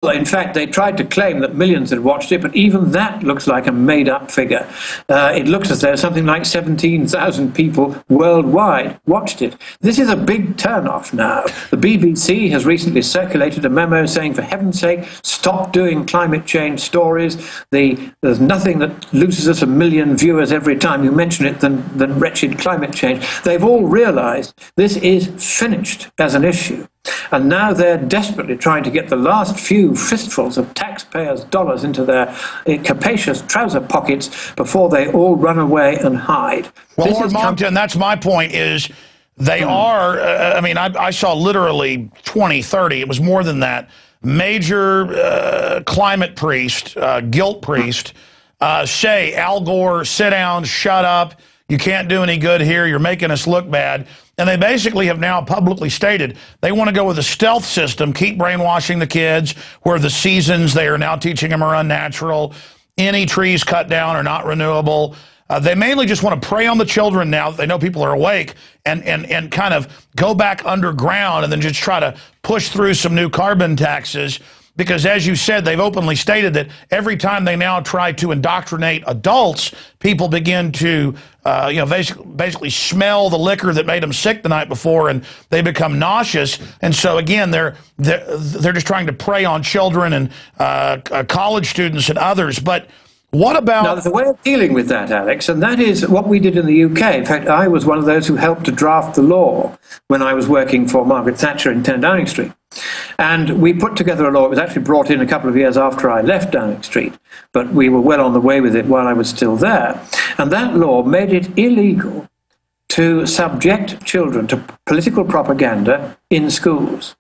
In fact, they tried to claim that millions had watched it, but even that looks like a made-up figure. It looks as though something like 17,000 people worldwide watched it. This is a big turn-off now. The BBC has recently circulated a memo saying, for heaven's sake, stop doing climate change stories. There's nothing that loses us 1 million viewers every time you mention it than wretched climate change. They've all realized this is finished as an issue. And now they're desperately trying to get the last few fistfuls of taxpayers' dollars into their capacious trouser pockets before they all run away and hide. Well, Lord Monckton, that's my point, is they are, I mean, I saw literally 20, 30, it was more than that, major climate priest, guilt priest, say, Al Gore, sit down, shut up, you can't do any good here, you're making us look bad. And they basically have now publicly stated they want to go with a stealth system, keep brainwashing the kids, where the seasons they are now teaching them are unnatural, any trees cut down are not renewable. They mainly just want to prey on the children now that they know people are awake and kind of go back underground and then just try to push through some new carbon taxes. Because, as you said, they've openly stated that every time they now try to indoctrinate adults, people begin to, basically smell the liquor that made them sick the night before, and they become nauseous. And so, again, they're just trying to prey on children and college students and others. But what about... Now, there's a way of dealing with that, Alex, and that is what we did in the UK. In fact, I was one of those who helped to draft the law when I was working for Margaret Thatcher in 10 Downing Street. And we put together a law. It was actually brought in a couple of years after I left Downing Street, but we were well on the way with it while I was still there. And that law made it illegal to subject children to political propaganda in schools.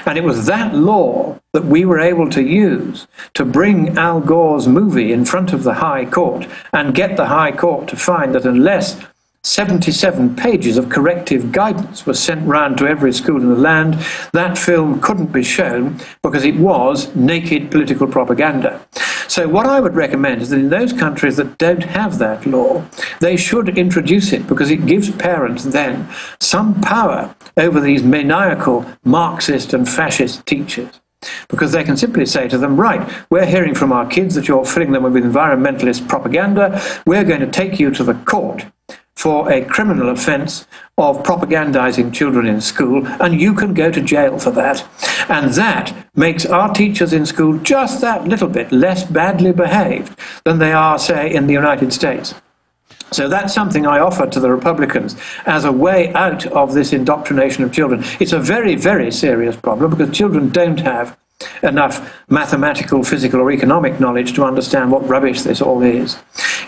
And it was that law that we were able to use to bring Al Gore's movie in front of the High Court and get the High Court to find that unless 77 pages of corrective guidance was sent round to every school in the land, that film couldn't be shown because it was naked political propaganda. So what I would recommend is that in those countries that don't have that law, they should introduce it, because it gives parents then some power over these maniacal Marxist and fascist teachers. Because they can simply say to them, right, we're hearing from our kids that you're filling them with environmentalist propaganda, we're going to take you to the court for a criminal offence of propagandizing children in school, and you can go to jail for that. And that makes our teachers in school just that little bit less badly behaved than they are, say, in the United States. So that's something I offer to the Republicans as a way out of this indoctrination of children. It's a very, very serious problem, because children don't have enough mathematical, physical, or economic knowledge to understand what rubbish this all is.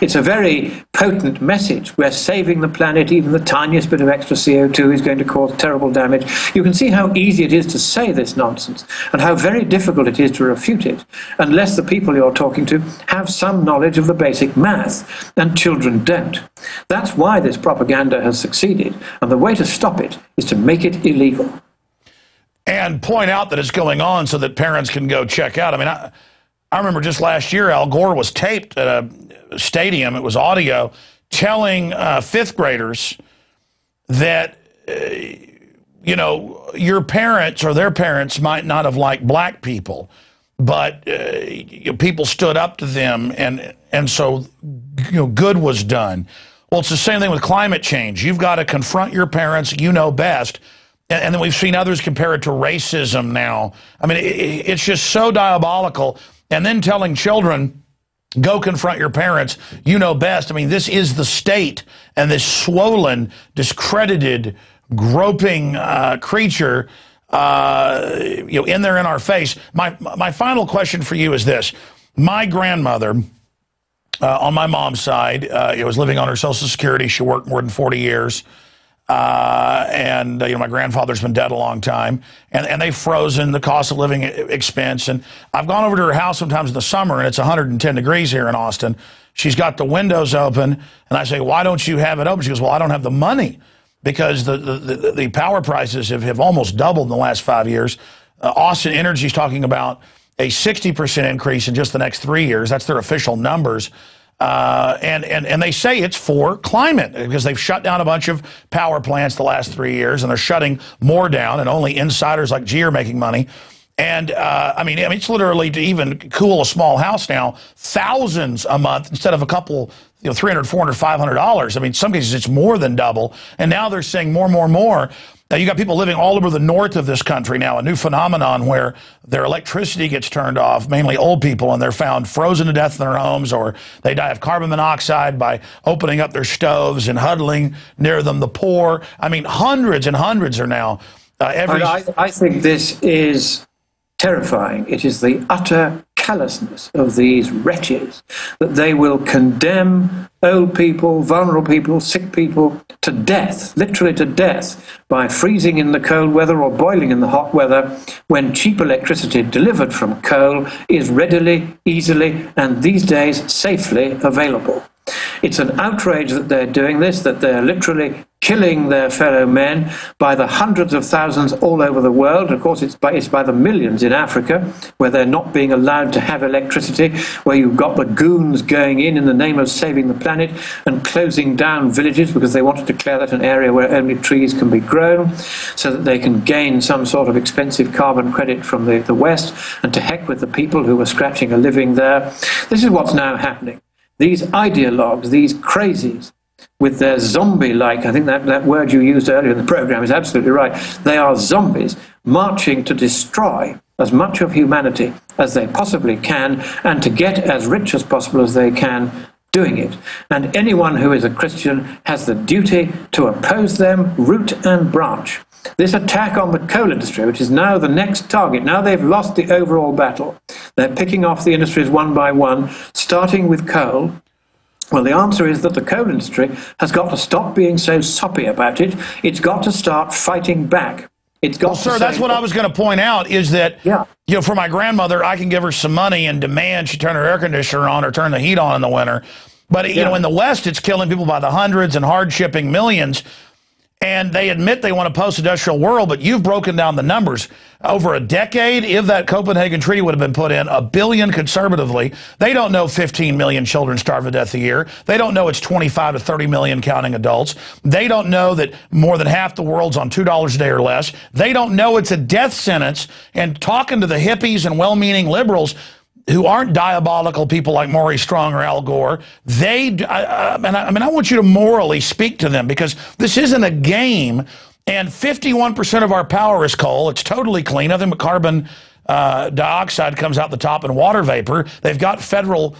It's a very potent message. We're saving the planet. Even the tiniest bit of extra CO2 is going to cause terrible damage. You can see how easy it is to say this nonsense and how very difficult it is to refute it unless the people you're talking to have some knowledge of the basic math, and children don't. That's why this propaganda has succeeded, and the way to stop it is to make it illegal. And point out that it's going on so that parents can go check out. I mean, I remember just last year, Al Gore was taped at a stadium, it was audio, telling fifth graders that, your parents or their parents might not have liked black people, but people stood up to them, and so, good was done. Well, it's the same thing with climate change. You've got to confront your parents, you know best. And then we've seen others compare it to racism now. I mean, it's just so diabolical. And then telling children, go confront your parents, you know best. I mean, this is the state, and this swollen, discredited, groping creature, in there in our face. My final question for you is this. My grandmother, on my mom's side, was living on her Social Security. She worked more than 40 years. My grandfather's been dead a long time, and they've frozen the cost of living expense. And I've gone over to her house sometimes in the summer, and it's 110 degrees here in Austin. She's got the windows open, and I say, why don't you have it open? She goes, well, I don't have the money, because the power prices have almost doubled in the last 5 years. Austin Energy's talking about a 60% increase in just the next 3 years. That's their official numbers. And they say it's for climate, because they've shut down a bunch of power plants the last 3 years, and they're shutting more down, and only insiders like G are making money. And I mean, it's literally to even cool a small house now, thousands a month instead of a couple, $300, $400, $500. I mean, in some cases it's more than double. And now they're saying more. Now, you got people living all over the north of this country now, a new phenomenon where their electricity gets turned off, mainly old people, and they're found frozen to death in their homes, or they die of carbon monoxide by opening up their stoves and huddling near them. The poor, I mean, hundreds and hundreds are now. I think this is terrifying. It is the utter callousness of these wretches that they will condemn old people, vulnerable people, sick people to death, literally to death, by freezing in the cold weather or boiling in the hot weather when cheap electricity delivered from coal is readily, easily, and these days safely available. It's an outrage that they're doing this, that they're literally killing their fellow men by the hundreds of thousands all over the world. Of course, it's by the millions in Africa, where they're not being allowed to have electricity, where you've got the goons going in the name of saving the planet and closing down villages because they want to declare that an area where only trees can be grown so that they can gain some sort of expensive carbon credit from the West, and to heck with the people who are scratching a living there. This is what's now happening. These ideologues, these crazies, with their zombie-like, I think that word you used earlier in the program is absolutely right. They are zombies marching to destroy as much of humanity as they possibly can and to get as rich as possible as they can doing it. And anyone who is a Christian has the duty to oppose them root and branch. This attack on the coal industry, which is now the next target, now they've lost the overall battle. They're picking off the industries one by one, starting with coal. Well, the answer is that the coal industry has got to stop being so soppy about it. It's got to start fighting back. It's got sir, that's what I was going to point out, is that, yeah, for my grandmother, I can give her some money and demand she turn her air conditioner on or turn the heat on in the winter. But, in the West, it's killing people by the hundreds and hard shipping millions. And they admit they want a post-industrial world, but you've broken down the numbers. Over a decade, if that Copenhagen Treaty would have been put in, 1 billion conservatively, they don't know 15 million children starve to death a year. They don't know it's 25 to 30 million counting adults. They don't know that more than half the world's on $2 a day or less. They don't know it's a death sentence. And talking to the hippies and well-meaning liberals who aren't diabolical people like Maurice Strong or Al Gore, I want you to morally speak to them, because this isn't a game, and 51% of our power is coal. It's totally clean. Nothing but carbon dioxide comes out the top and water vapor. They've got federal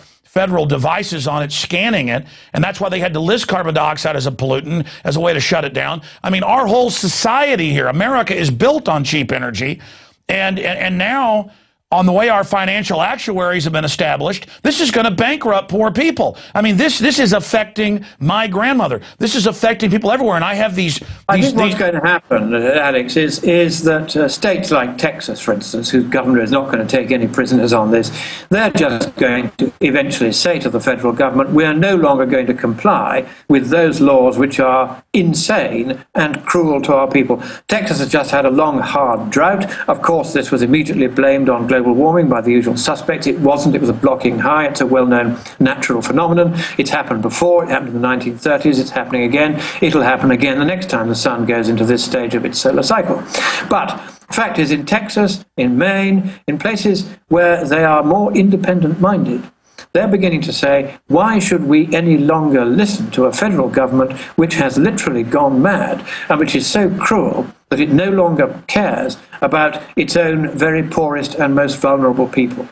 devices on it scanning it, and that's why they had to list carbon dioxide as a pollutant, as a way to shut it down. I mean, our whole society here, America, is built on cheap energy, and now, on the way our financial actuaries have been established, this is going to bankrupt poor people. I mean, this is affecting my grandmother. This is affecting people everywhere, and I have these... I think what's going to happen, Alex, is that states like Texas, for instance, whose governor is not going to take any prisoners on this, they're just going to eventually say to the federal government, we are no longer going to comply with those laws which are insane and cruel to our people. Texas has just had a long, hard drought. Of course, this was immediately blamed on global warming by the usual suspects. It wasn't. It was a blocking high. It's a well-known natural phenomenon. It's happened before. It happened in the 1930s. It's happening again. It'll happen again the next time the sun goes into this stage of its solar cycle. But the fact is, in Texas, in Maine, in places where they are more independent-minded, they're beginning to say, why should we any longer listen to a federal government which has literally gone mad and which is so cruel that it no longer cares about its own very poorest and most vulnerable people?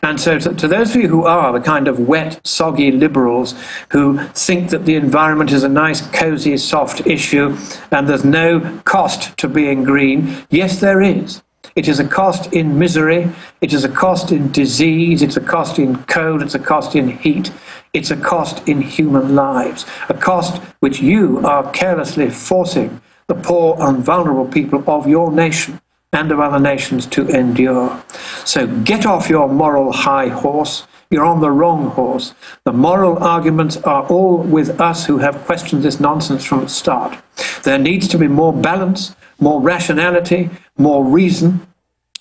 And so to those of you who are the kind of wet, soggy liberals who think that the environment is a nice, cozy, soft issue and there's no cost to being green, yes, there is. It is a cost in misery, it is a cost in disease, it's a cost in cold, it's a cost in heat, it's a cost in human lives, a cost which you are carelessly forcing the poor and vulnerable people of your nation and of other nations to endure. So get off your moral high horse. You're on the wrong horse. The moral arguments are all with us who have questioned this nonsense from the start. There needs to be more balance, more rationality, more reason.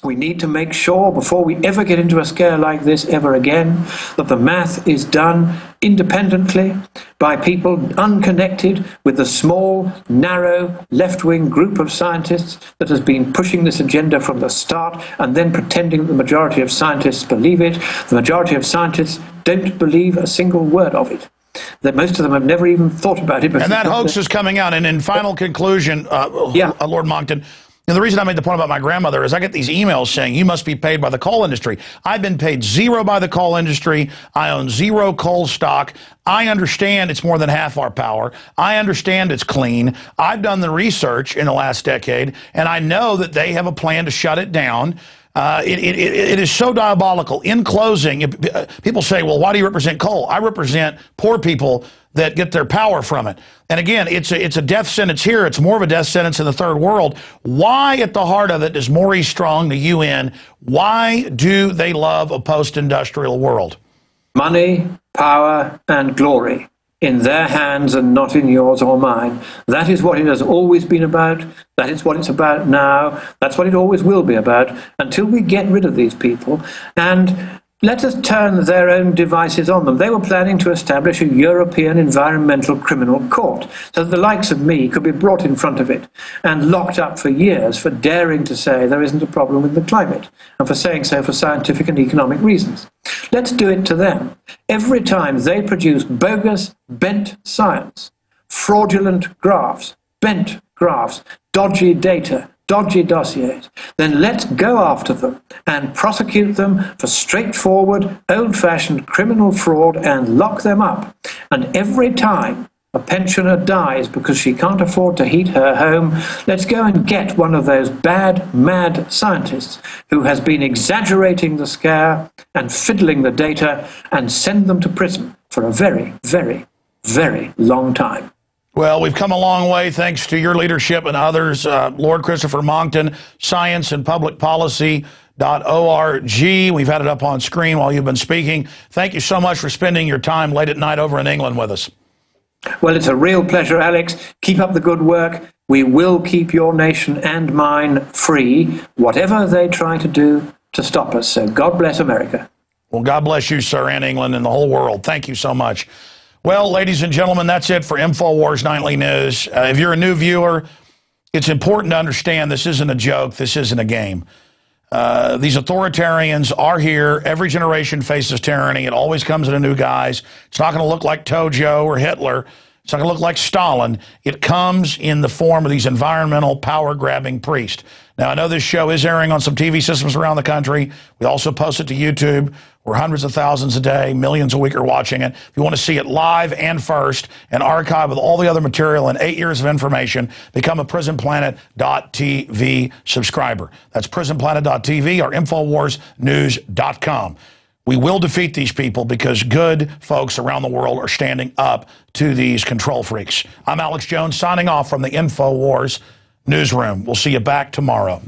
We need to make sure, before we ever get into a scare like this ever again, that the math is done independently by people unconnected with the small, narrow, left-wing group of scientists that has been pushing this agenda from the start and then pretending that the majority of scientists believe it. The majority of scientists don't believe a single word of it. That most of them have never even thought about it. And that hoax is coming out. And in final conclusion, Lord Monckton, and the reason I made the point about my grandmother is I get these emails saying you must be paid by the coal industry. I've been paid zero by the coal industry. I own zero coal stock. I understand it's more than half our power. I understand it's clean. I've done the research in the last decade, and I know that they have a plan to shut it down. It is so diabolical. In closing, people say, well, why do you represent coal? I represent poor people that get their power from it. And again, it's a death sentence here. It's more of a death sentence in the third world. Why at the heart of it is Maurice Strong, the UN, why do they love a post-industrial world? Money, power, and glory in their hands and not in yours or mine. That is what it has always been about. That is what it's about now. That's what it always will be about until we get rid of these people and let us turn their own devices on them. They were planning to establish a European Environmental Criminal Court so that the likes of me could be brought in front of it and locked up for years for daring to say there isn't a problem with the climate and for saying so for scientific and economic reasons. Let's do it to them. Every time they produce bogus, bent science, fraudulent graphs, bent graphs, dodgy data, dodgy dossiers, then let's go after them and prosecute them for straightforward, old-fashioned criminal fraud and lock them up. And every time a pensioner dies because she can't afford to heat her home, let's go and get one of those bad, mad scientists who has been exaggerating the scare and fiddling the data and send them to prison for a very, very, very long time. Well, we've come a long way thanks to your leadership and others. Lord Christopher Monckton, Science and Public Policy.org. We've had it up on screen while you've been speaking. Thank you so much for spending your time late at night over in England with us. Well, it's a real pleasure, Alex. Keep up the good work. We will keep your nation and mine free, whatever they try to do to stop us. So God bless America. Well, God bless you, sir, and England and the whole world. Thank you so much. Well, ladies and gentlemen, that's it for Infowars Nightly News. If you're a new viewer, it's important to understand this isn't a joke. This isn't a game. These authoritarians are here. Every generation faces tyranny. It always comes in a new guise. It's not going to look like Tojo or Hitler. It's not going to look like Stalin. It comes in the form of these environmental power-grabbing priests. Now, I know this show is airing on some TV systems around the country. We also post it to YouTube. We're hundreds of thousands a day, millions a week are watching it. If you want to see it live and first and archive with all the other material and 8 years of information, become a PrisonPlanet.tv subscriber. That's PrisonPlanet.tv or InfoWarsNews.com. We will defeat these people because good folks around the world are standing up to these control freaks. I'm Alex Jones signing off from the Infowars newsroom. We'll see you back tomorrow.